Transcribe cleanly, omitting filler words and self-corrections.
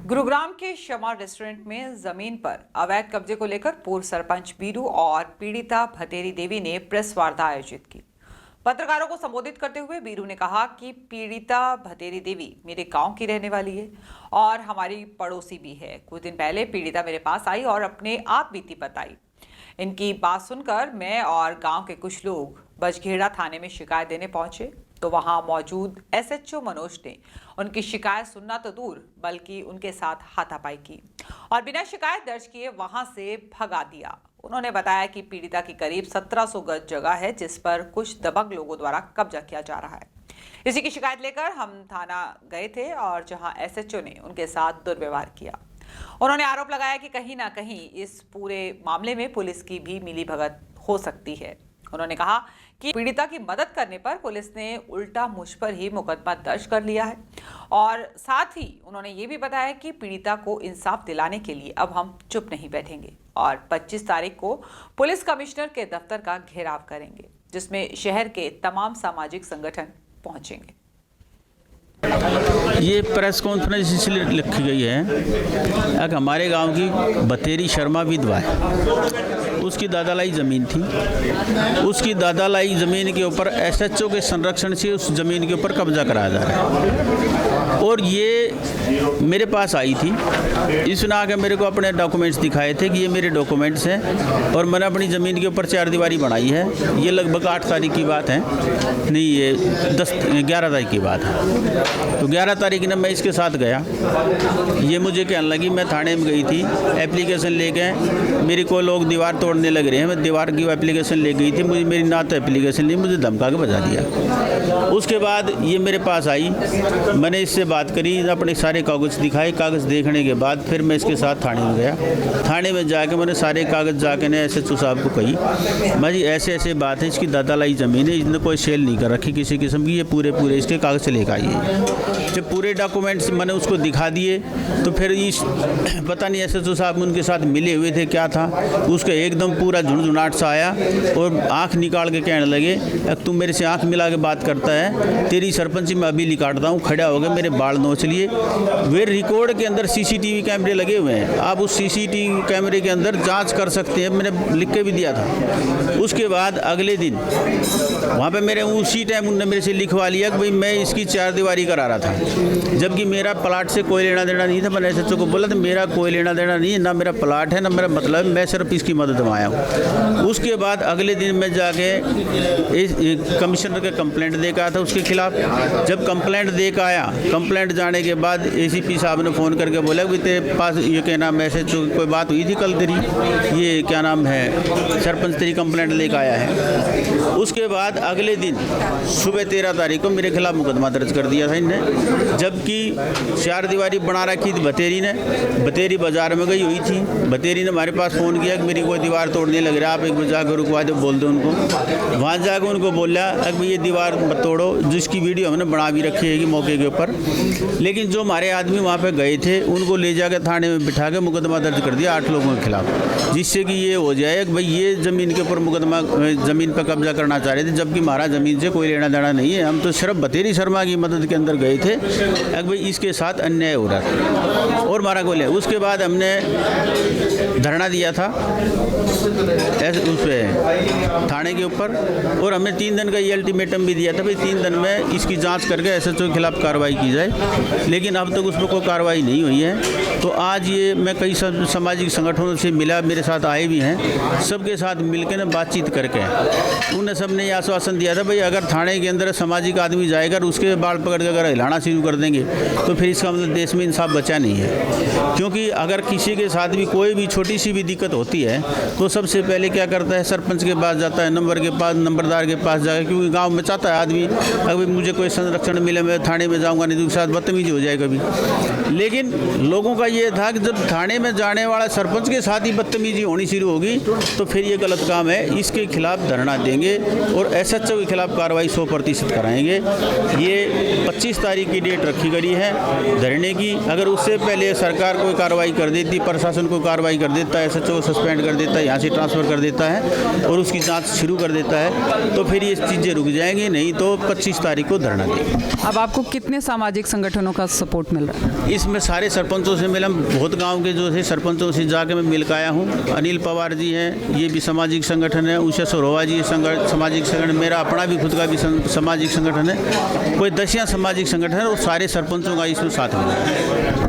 गुरुग्राम के शमा रेस्टोरेंट में जमीन पर अवैध कब्जे को लेकर पूर्व सरपंच बीरू और पीड़िता भतेरी देवी ने प्रेस वार्ता आयोजित की। पत्रकारों को संबोधित करते हुए बीरू ने कहा कि पीड़िता भतेरी देवी मेरे गांव की रहने वाली है और हमारी पड़ोसी भी है। कुछ दिन पहले पीड़िता मेरे पास आई और अपने आप बीती बताई। इनकी बात सुनकर मैं और गांव के कुछ लोग बजखेड़ा थाने में शिकायत देने पहुंचे तो वहां मौजूद एसएचओ मनोज ने उनकी शिकायत सुनना तो दूर बल्कि उनके साथ हाथापाई की और बिना शिकायत दर्ज किए वहां से भगा दिया। उन्होंने बताया कि पीड़िता की करीब 1700 गज जगह है जिस पर कुछ दबंग लोगों द्वारा कब्जा किया जा रहा है। इसी की शिकायत लेकर हम थाना गए थे और जहां एसएचओ ने उनके साथ दुर्व्यवहार किया। उन्होंने आरोप लगाया कि कहीं ना कहीं इस पूरे मामले में पुलिस की भी मिलीभगत हो सकती है। उन्होंने कहा कि पीड़िता की मदद करने पर पुलिस ने उल्टा मुझ पर ही मुकदमा दर्ज कर लिया है और साथ ही उन्होंने ये भी बताया कि पीड़िता को इंसाफ दिलाने के लिए अब हम चुप नहीं बैठेंगे और 25 तारीख को पुलिस कमिश्नर के दफ्तर का घेराव करेंगे जिसमें शहर के तमाम सामाजिक संगठन पहुंचेंगे। ये प्रेस कॉन्फ्रेंस इसलिए लिखी गई है कि हमारे गांव की भतेरी शर्मा विधवा है। उसकी दादालाई ज़मीन थी। उसकी दादालाई ज़मीन के ऊपर एसएचओ के संरक्षण से उस ज़मीन के ऊपर कब्जा कराया जा रहा है और ये मेरे पास आई थी। इसने आके मेरे को अपने डॉक्यूमेंट्स दिखाए थे कि ये मेरे डॉक्यूमेंट्स हैं और मैंने अपनी ज़मीन के ऊपर 4 दीवारी बनाई है। ये लगभग 8 तारीख की बात है, नहीं ये 11 तारीख की बात है। तो 11 तारीख ने मैं इसके साथ गया। ये मुझे कहने लगी, मैं थाने में गई थी एप्लीकेशन लेके, मेरे को लोग दीवार तोड़ने लग रहे हैं। मैं दीवार की एप्लीकेशन ले गई थी, मुझे मेरी ना तो एप्लीकेशन ली, मुझे धमका के बजा दिया। उसके बाद ये मेरे पास आई, मैंने इससे बात करी, अपने सारे कागज़ दिखाए। कागज़ देखने के बाद फिर मैं इसके साथ थाने में गया। थाने में जाके मैंने सारे कागज़ जाके ने एसएचओ साहब को कही, मैं जी ऐसे ऐसे बात है, इसकी दादालाई ज़मीन है, इसने कोई सेल नहीं कर रखी किसी किस्म की, ये पूरे इसके कागज़ लेकर आइए। जब पूरे डॉक्यूमेंट्स मैंने उसको दिखा दिए तो फिर इस पता नहीं एसएचओ साहब उनके साथ मिले हुए थे क्या था, उसका एकदम पूरा झुंझुनाट सा आया और आंख निकाल के कहने लगे, तुम मेरे से आंख मिला के बात करता है, तेरी सरपंची मैं अभी निकालता हूँ। खड़ा हो गए, मेरे बाल नोच लिए। वे रिकॉर्ड के अंदर सीसीटीवी कैमरे लगे हुए हैं, आप उस सीसीटीवी कैमरे के अंदर जांच कर सकते हैं, मैंने लिख के भी दिया था। उसके बाद अगले दिन वहाँ पे मेरे उसी टाइम उन्होंने मेरे से लिखवा लिया कि भाई मैं इसकी 4 दीवारी करा रहा था, जबकि मेरा प्लाट से कोई लेना देना नहीं था। मैंने एसएचओ को बोला तो मेरा कोई लेना देना नहीं है, ना मेरा प्लाट है ना मेरा मतलब, मैं सिर्फ इसकी मदद में आया हूँ। उसके बाद अगले दिन मैं जाके कमिश्नर का कंप्लेंट दे के आया था उसके खिलाफ। जब कंप्लेंट दे के आया, कंप्लेंट जाने के बाद एसीपी साहब ने फ़ोन करके बोला कि तेरे पास ये क्या नाम एसएचओ कोई बात हुई थी कल तेरी, ये क्या नाम है सरपंच तेरी कंप्लेंट लेकर आया है। उसके बाद अगले दिन सुबह 13 तारीख को मेरे खिलाफ मुकदमा दर्ज कर दिया था इनने, जबकि 4 दीवारी बना रखी थी भतेरी ने। भतेरी बाजार में गई हुई थी, भतेरी ने हमारे पास फ़ोन किया कि मेरी कोई दीवार तोड़ने लग रहा है, आप एक बार जाकर रुकवा दो, बोल दो उनको। वहाँ जाकर उनको बोला कि ये दीवार मत तोड़ो, जिसकी वीडियो हमने बना भी रखी है कि मौके के ऊपर। लेकिन जो हमारे आदमी वहाँ पे गए थे उनको ले जाकर थाने में बिठा के मुकदमा दर्ज कर दिया 8 लोगों के खिलाफ, जिससे कि ये हो जाए कि भाई ये ज़मीन के ऊपर मुकदमा, ज़मीन पर कब्जा करना चाह रहे थे, जबकि हमारा ज़मीन से कोई लेना देना नहीं है। हम तो सिर्फ भतेरी शर्मा की मदद के अंदर गए थे कि भाई इसके साथ अन्याय हो रहा था और मारा गोले। उसके बाद हमने धरना दिया था उस पर थाने के ऊपर और हमने 3 दिन का ये अल्टीमेटम भी दिया था, भाई 3 दिन में इसकी जांच करके एसएचओ के खिलाफ कार्रवाई की जाए, लेकिन अब तक उस पर कोई कार्रवाई नहीं हुई है। तो आज ये मैं कई सामाजिक संगठनों से मिला, मेरे साथ आए भी हैं, सबके साथ मिलकर ना बातचीत करके उन्हें सबने ये आश्वासन दिया था भाई अगर थाने के अंदर सामाजिक आदमी जाएगा और उसके बाल पकड़ के अगर हिलाना शुरू कर देंगे तो फिर इसका मतलब देश में इंसाफ बचा नहीं है। क्योंकि अगर किसी के साथ भी कोई भी छोटी सी भी दिक्कत होती है तो सबसे पहले क्या करता है, सरपंच के पास जाता है, नंबरदार के पास जाएगा, क्योंकि गांव में चाहता है आदमी अगर मुझे कोई संरक्षण मिले मैं थाने में जाऊंगा, नहीं तो उसके साथ बदतमीजी हो जाए कभी। लेकिन लोगों का ये था कि जब थाने में जाने वाला सरपंच के साथ ही बदतमीजी होनी शुरू होगी तो फिर ये गलत काम है, इसके खिलाफ धरना देंगे और एसएचओ के खिलाफ कार्रवाई 100% कराएंगे। ये 25 तारीख की डेट रखी गई है धरने की। अगर उससे पहले सरकार कोई कार्रवाई कर देती, प्रशासन को कार्रवाई कर देता, एसएचओ सस्पेंड कर देता, यहाँ से ट्रांसफ़र कर देता है और उसकी जांच शुरू कर देता है, तो फिर ये चीज़ें रुक जाएंगी, नहीं तो 25 तारीख को धरना देंगे। अब आपको कितने सामाजिक संगठनों का सपोर्ट मिल रहा है? इसमें सारे सरपंचों से मिला, बहुत गांव के जो है सरपंचों से जाके मैं मिल के आया हूँ। अनिल पवार जी हैं, ये भी सामाजिक संगठन है। उषा सरोवा जी सामाजिक संगठन, मेरा अपना भी खुद का भी सामाजिक संगठन है। कोई 10 सामाजिक संगठन है और सारे सरपंचों का इसमें साथ मिला है।